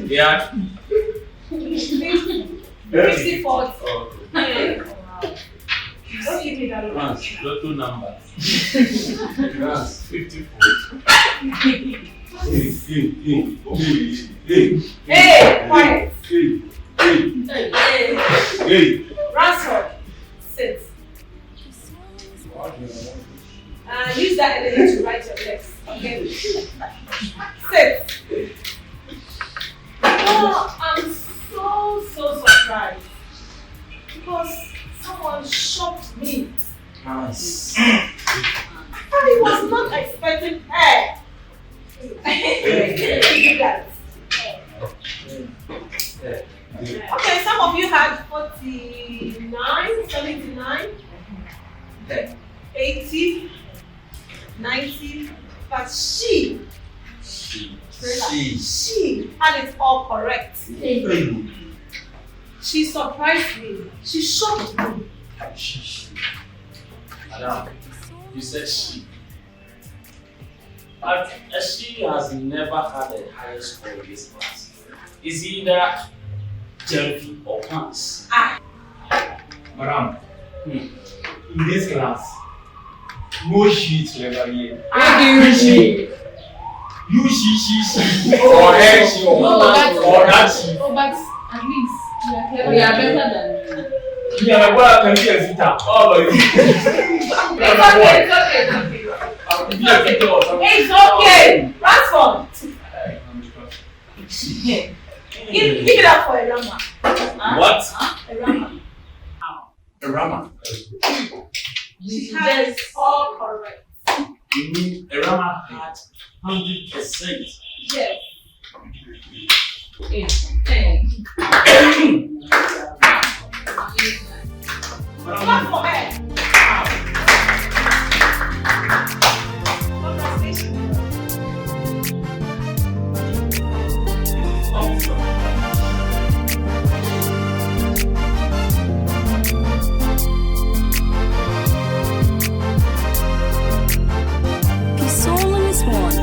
Yeah. 54. Okay. Don't give me that one. Lotto number. 54. Hey, quiet. Hey. Ransford, sit. Use that energy to write your text. Okay. Sit. Oh, I'm so surprised because someone shocked me. Nice. I was not expecting her. Okay, some of you had 49, 79, 80, 90, but she had it all correct. She surprised me. She shocked me. Madam, you said she. But she has never had the highest score in this class. It's either Jelly or Pants. Madam, in this class, no sheets ever here. What do you mean? You she. Or her she or that she. Oh, but at least we are better than you. Yeah, my brother can be a visitor. Oh, but It's okay. Ransford. Give it up for a Rama. What? A Rama. A Rama. She has all correct. You mean a Rama had 100%? Yes. Clap for her. His soul on his one.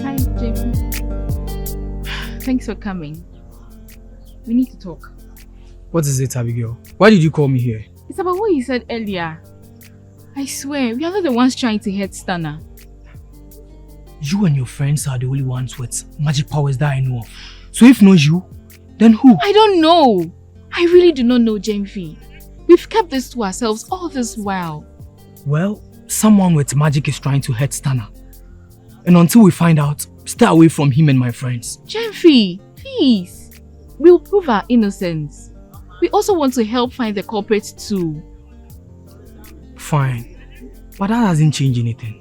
Hi, JP. Thanks for coming. We need to talk. What is it, Abigail? Why did you call me here? It's about what you said earlier. I swear, we are not the ones trying to hurt Stunner. You and your friends are the only ones with magic powers that I know of. So if not you, then who? I don't know. I really do not know, Jenfi. We've kept this to ourselves all this while. Well, someone with magic is trying to hurt Stunner. And until we find out, stay away from him and my friends. Jenfi, please. We'll prove our innocence. We also want to help find the culprit too. Fine. But that doesn't change anything.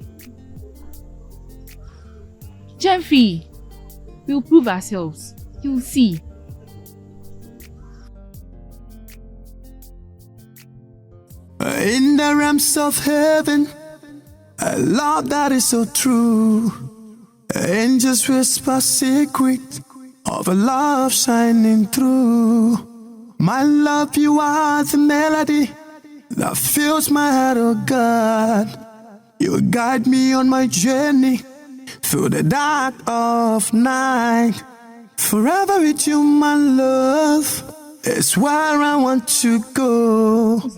Jenfi, we'll prove ourselves. You'll see. In the realms of heaven, a love that is so true. Angels whisper secret of a love shining through. My love, you are the melody that fills my heart, oh God. You guide me on my journey through the dark of night. Forever with you, my love, is where I want to go. Oh,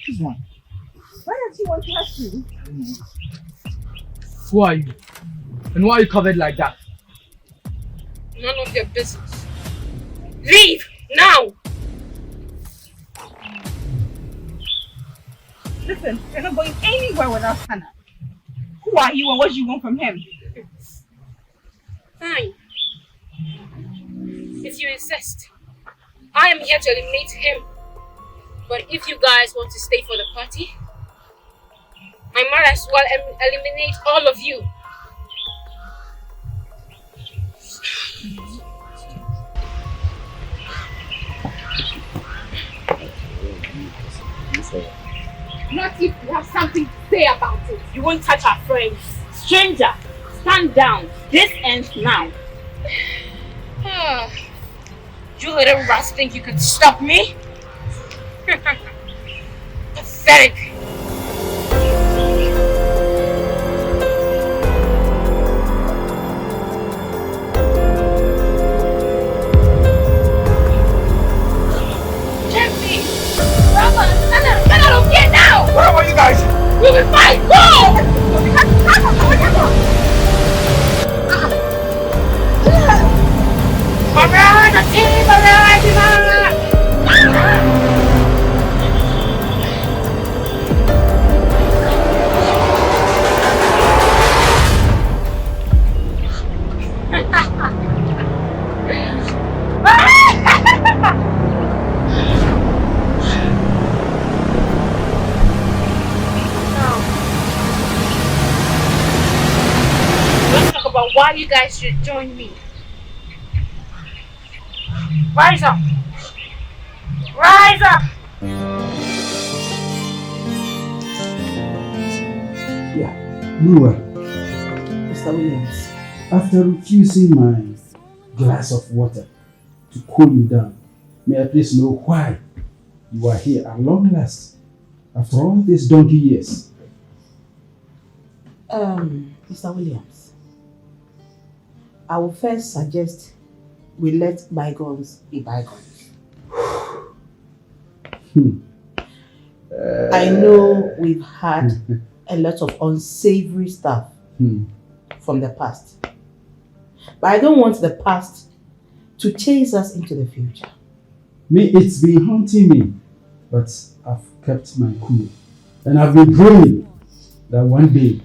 this one. Why does he want to hurt you? Who are you? And why are you covered like that? None of your business. Leave now! Listen, you're not going anywhere without Hannah. Who are you and what do you want from him? Fine. If you insist, I am here to eliminate him. But if you guys want to stay for the party, I might as well eliminate all of you. Not if you have something to say about it. You won't touch our friends. Stranger, stand down. this ends now. You little rats think you can stop me? Pathetic. Jeffy! Brother, get out of here now! Where are you guys? We'll be fine! Go! Let's talk about why you guys should join me. Rise up! Rise up! Yeah, Lua. Mr. Williams, after refusing my glass of water to cool you down, may I please know why you are here at long last after all these donkey years? Mr. Williams, I will first suggest we let bygones be bygones. I know we've had a lot of unsavory stuff from the past, but I don't want the past to chase us into the future. It's been haunting me, but I've kept my cool, and I've been praying that one day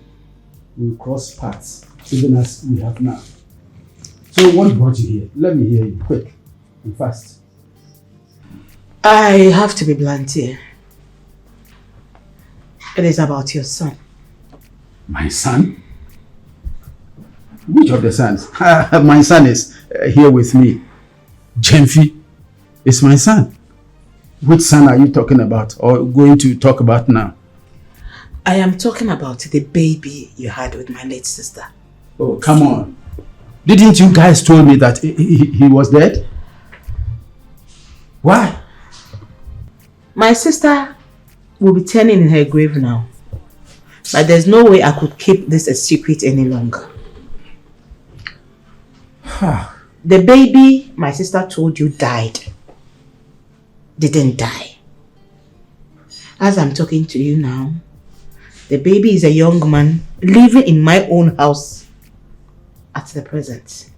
we'll cross paths, even as we have now. So what brought you here? Let me hear you, quick and fast. I have to be blunt here. It is about your son. My son? Which of the sons? My son is here with me. Jemfi is my son. Which son are you talking about or going to talk about now? I am talking about the baby you had with my late sister. Oh, come on. Didn't you guys tell me that he was dead? Why? My sister will be turning in her grave now. But there's no way I could keep this a secret any longer. The baby my sister told you died. Didn't die. As I'm talking to you now, the baby is a young man living in my own house at the present.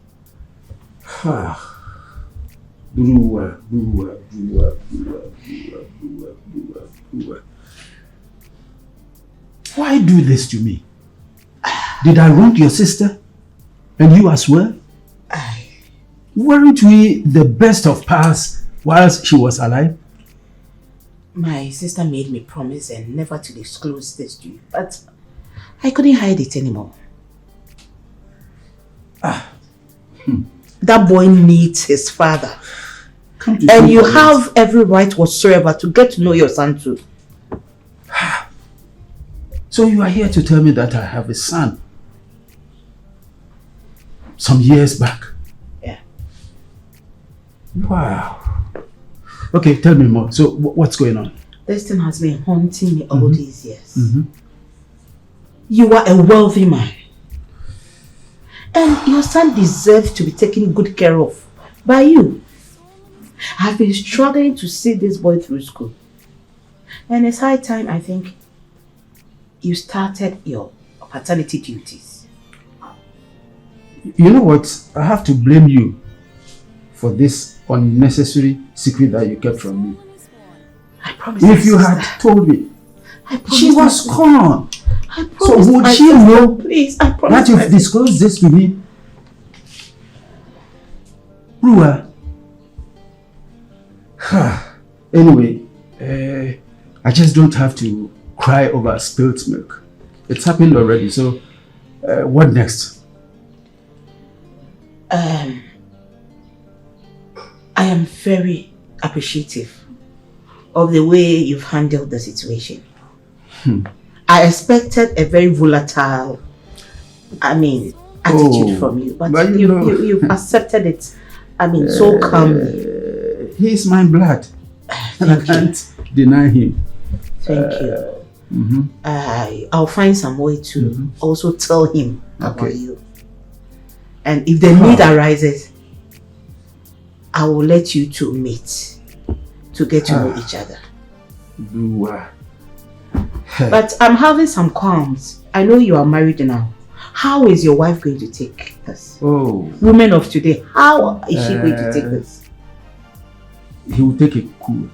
Why do this to me? Did I wrong your sister? And you as well? Weren't we the best of pals whilst she was alive? My sister made me promise and never to disclose this to you, but I couldn't hide it anymore. That boy needs his father. And you have every right whatsoever to get to know your son too. So you are here to tell me that I have a son? Some years back? Yeah. Wow. Okay, tell me more. So what's going on? This thing has been haunting me all these years. You are a wealthy man. And your son deserves to be taken good care of by you. I've been struggling to see this boy through school. And it's high time, I think, you started your paternity duties. You know what? I have to blame you for this unnecessary secret that you kept from me. I promise. If you had told me, she was gone. So would she know please, I promise that you've disclosed this to me? Rua. Anyway, I just don't have to cry over spilt milk. It's happened already, so what next? I am very appreciative of the way you've handled the situation. I expected a very volatile, attitude from you, but you've accepted it. I mean, so calmly. He's my blood, and I can't deny him. Thank you. I'll find some way to also tell him about you. And if the need arises, I will let you two meet to get to know each other. But I'm having some qualms. I know you are married now. How is your wife going to take this? Women of today, how is she going to take this? He will take it cool.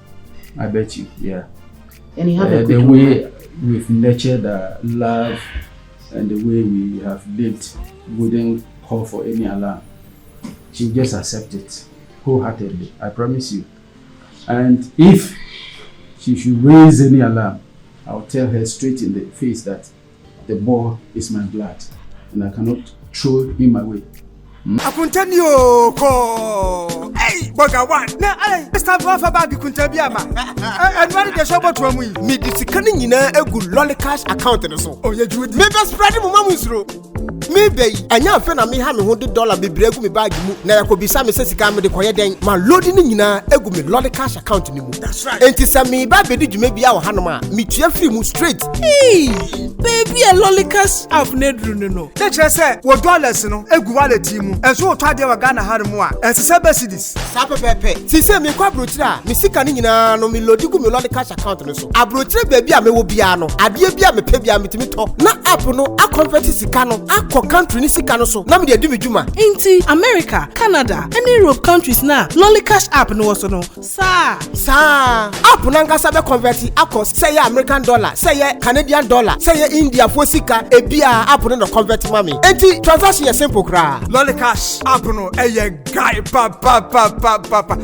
I bet you, yeah. And you have a the good way we've nurtured love and the way we have lived wouldn't call for any alarm. She'll just accept it wholeheartedly, I promise you. And if she should raise any alarm, I'll tell her straight in the face that the boy is my blood and I cannot throw him away. Akuntanio ko boga one na Mr. Fafa ba bi kuntabiama anwari de shobo to amu mi disikani nyina egu lolcash account no so oye juudi me be spread mu mamusro me be anya afa na me ha me ho de dollar bebre egu me bag mu na yakobisa me sesika me de koye den ma load ni nyina egu me lolcash account ni mu that's right enti sa me ba be di dwuma bia wo hanom a me tua free mu straight baby a lolcash app na dru no na chere se wo dollars no egu wallet mu enso to ade wa Ghana hanom a ensese basides sa pepepe si se me kwa brochira me sika ni nyina no me load gu me lolcash account no so abrochira baby a me wo bia no ade bia me pe bia me timi to na app no a convert sika no country ni sika no so na me dey do me dwuma inti America, Canada, and Europe countries na lolcash app no so no sa app na ngasa be convert akos say ya American dollar say ya Canadian dollar say ya India for sika e bia app no convert mami inti transaction is simple kra lolcash app no eye guy pa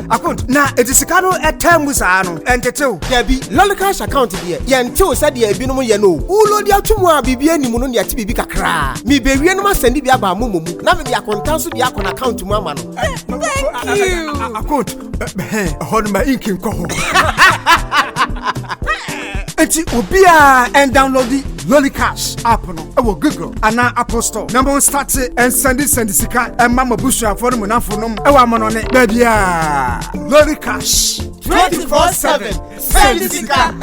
account na e sika no e term sa no entetew there be lolcash account there ye entew say there bi no ye no ulo dia tumu a bibia ni mu no ne bibi kakra mi be no ma send bi aba mumu na me dia kontanso bi akon account mu ama no thank you account hon ma inkin ko ho enti obia and download the lolcash app no e wo Google ana Apple Store na mo start and send sika e ma mabusu afo no munafo no e wa mo no ne ba bia lolcash 24/7 send sika.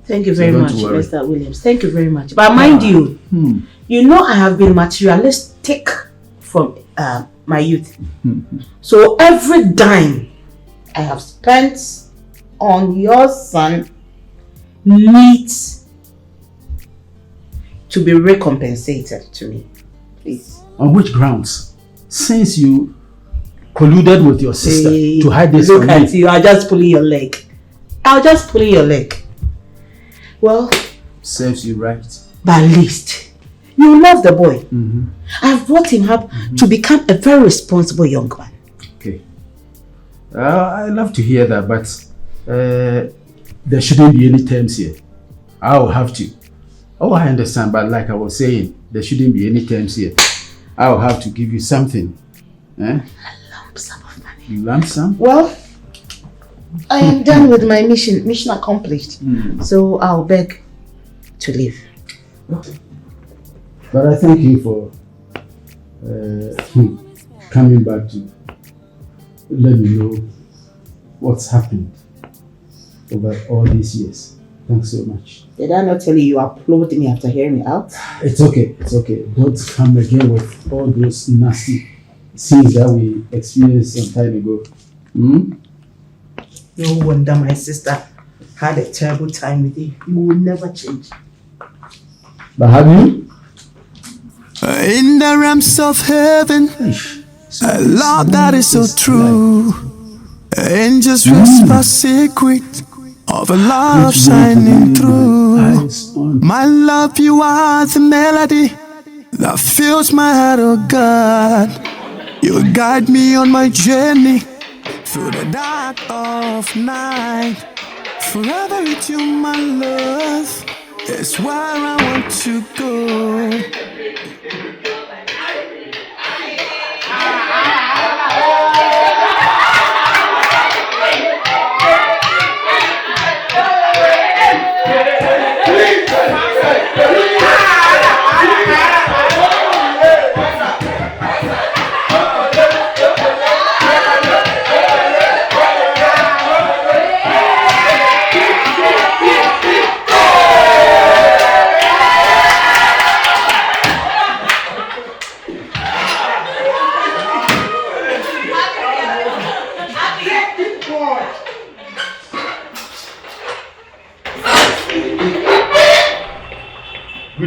Thank you very much, Mr. Williams. Thank you very much. But mind you, you know I have been materialistic from my youth. So every dime I have spent on your son needs to be recompensated to me. Please. On which grounds? Since you colluded with your sister to hide this from me. Look at you, I'll just pull your leg. I'll just pull your leg. Well, serves you right. But at least you love the boy. I've brought him up to become a very responsible young man. Okay. I love to hear that, but there shouldn't be any terms here. I'll have to. Oh, I understand, but like I was saying, there shouldn't be any terms here. I'll have to give you something. A lump sum of money. Lump sum? Well, I am done with my mission. Mission accomplished. So I'll beg to leave. Okay. But I thank you for coming back to let me know what's happened over all these years. Thanks so much. Did I not tell you you applaud me after hearing me out? It's okay. It's okay. Don't come again with all those nasty scenes that we experienced some time ago. No wonder my sister had a terrible time with you. You will never change. But have you? In the realms of heaven, a love that is so true. Angels whisper secret of a love shining through. My love, you are the melody that fills my heart, oh God. You guide me on my journey through the dark of night. Forever with you, my love, is where I want to go.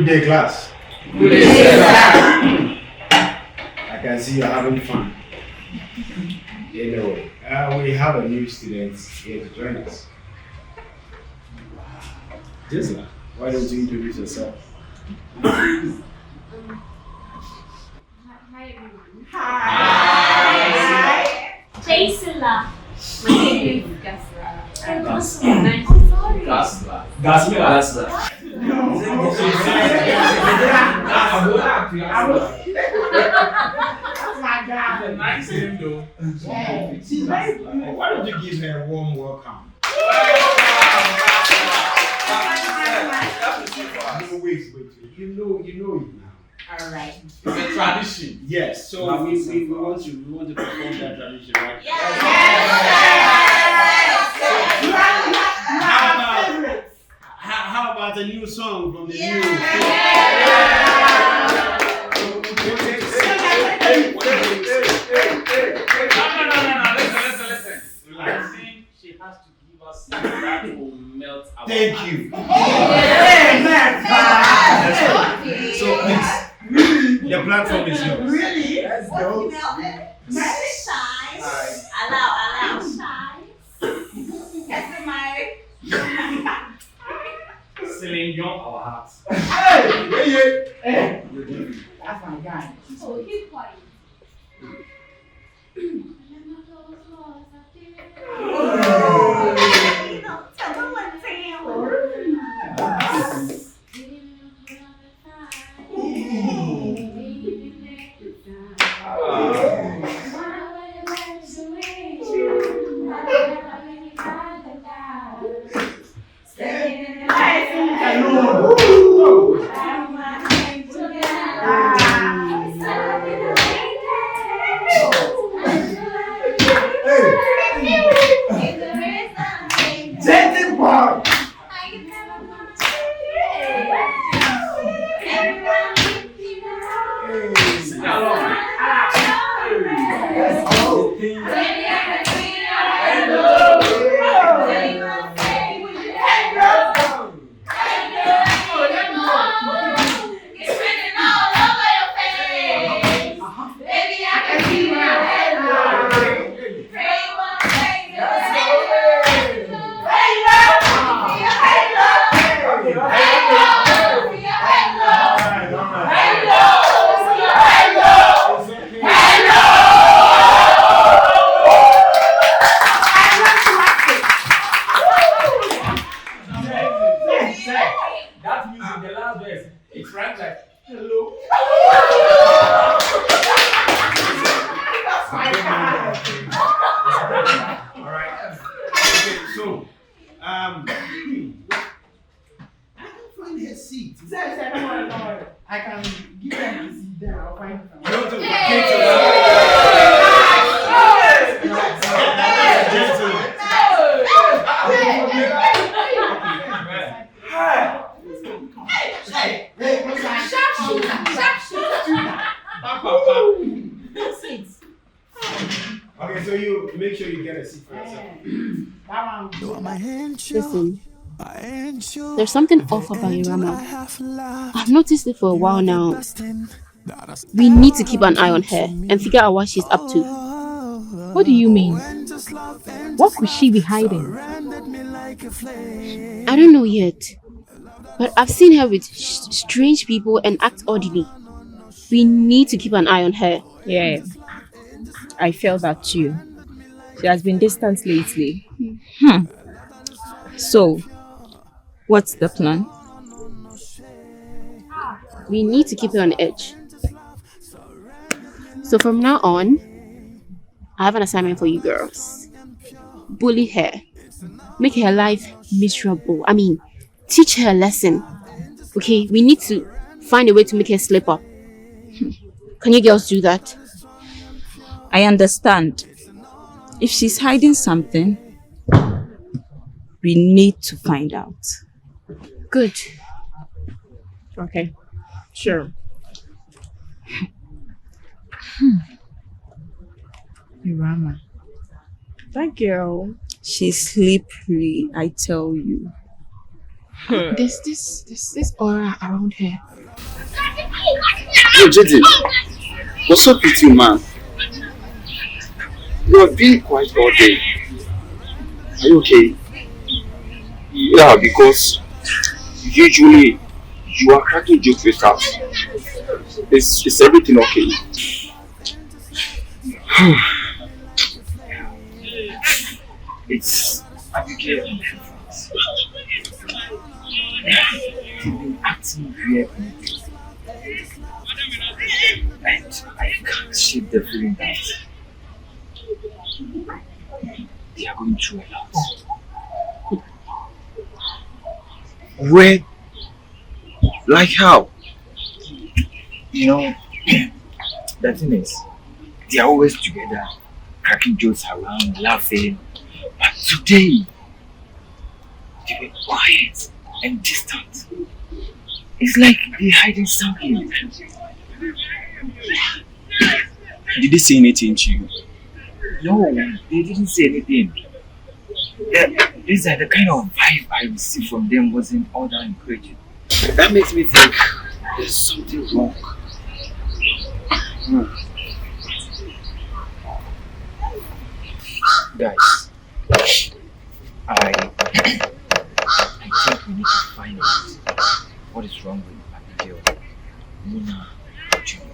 day, class. Good day, sir. I can see you're having fun. Anyway, we have a new student here to join us. Gisela, why don't you introduce yourself? Hi. Gisela. My name is Gasla. Gasla. Nice name though. She's very beautiful. Why don't you give her a warm welcome? No, wait. You know it now. All right. It's a tradition. Yes. So we want to perform that tradition, right? Yes. How about a new song from the new? Listen. I think she has to give us something that will melt our Thank heart. you. So please, the platform is yours. Really? Let's go. Very shy. Allow shy. Yes, my. Selling young our hearts. Hey. That's my guy. Oh, he's quiet. Okay, so you make sure you get a seat for yourself. Listen, there's something off about Irama. I've noticed it for a while now. We need to keep an eye on her and figure out what she's up to. What do you mean? What could she be hiding? I don't know yet, but I've seen her with strange people and act oddly. We need to keep an eye on her. Yeah, I feel that too. She has been distant lately. So, what's the plan? We need to keep her on edge. So from now on, I have an assignment for you girls. Bully her. Make her life miserable. Teach her a lesson. Okay, we need to find a way to make her slip up. Can you girls do that? I understand. If she's hiding something, we need to find out. Good. Okay, sure. Irama. That girl, she's slippery, I tell you. There's this aura around her. Yo, JD, what's up with you, man? You have been quiet all day. Are you okay? Yeah, because usually you are cracking jokes with us. Is everything okay? It's Abigail and they've been acting weird. And I can't shake the feeling that they are going through a lot. Where? Like how? You know, the thing is, they are always together, cracking jokes around, laughing. But today, they were quiet and distant. It's like they're hiding something. Did they say anything to you? No, they didn't say anything. These are the kind of vibe I received from them wasn't all that encouraging. That makes me think there's something wrong. Guys, I think we need to find out what is wrong with Abigail, Luna, Juliet.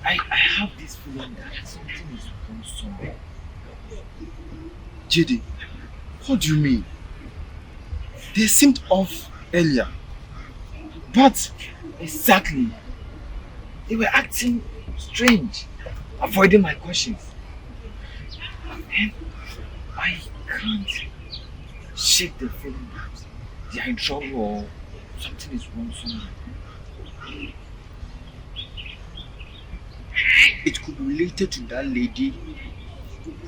I have this feeling that something is wrong somewhere. JD, what do you mean? They seemed off earlier. But exactly. They were acting strange, avoiding my questions. And I can't shake the feeling that they are in trouble or something is wrong somewhere. it could be related to that lady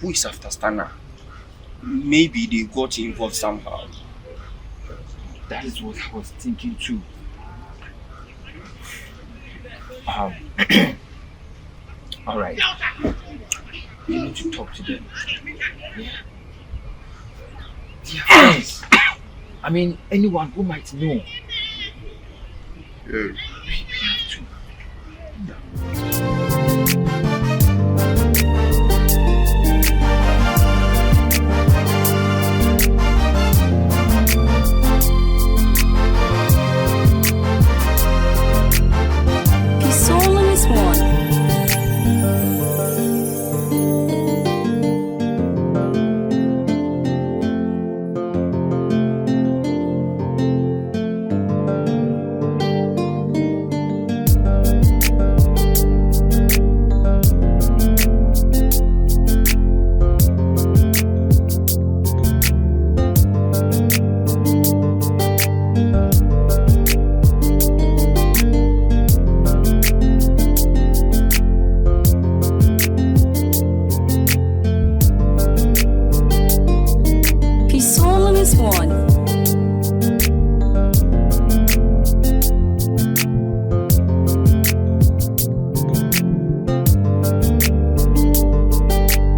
who is after Stana. Maybe they got involved somehow. That is what I was thinking too. Alright. You need to talk to them. Yeah. They are friends. I mean, anyone who might know. Yeah. We have to.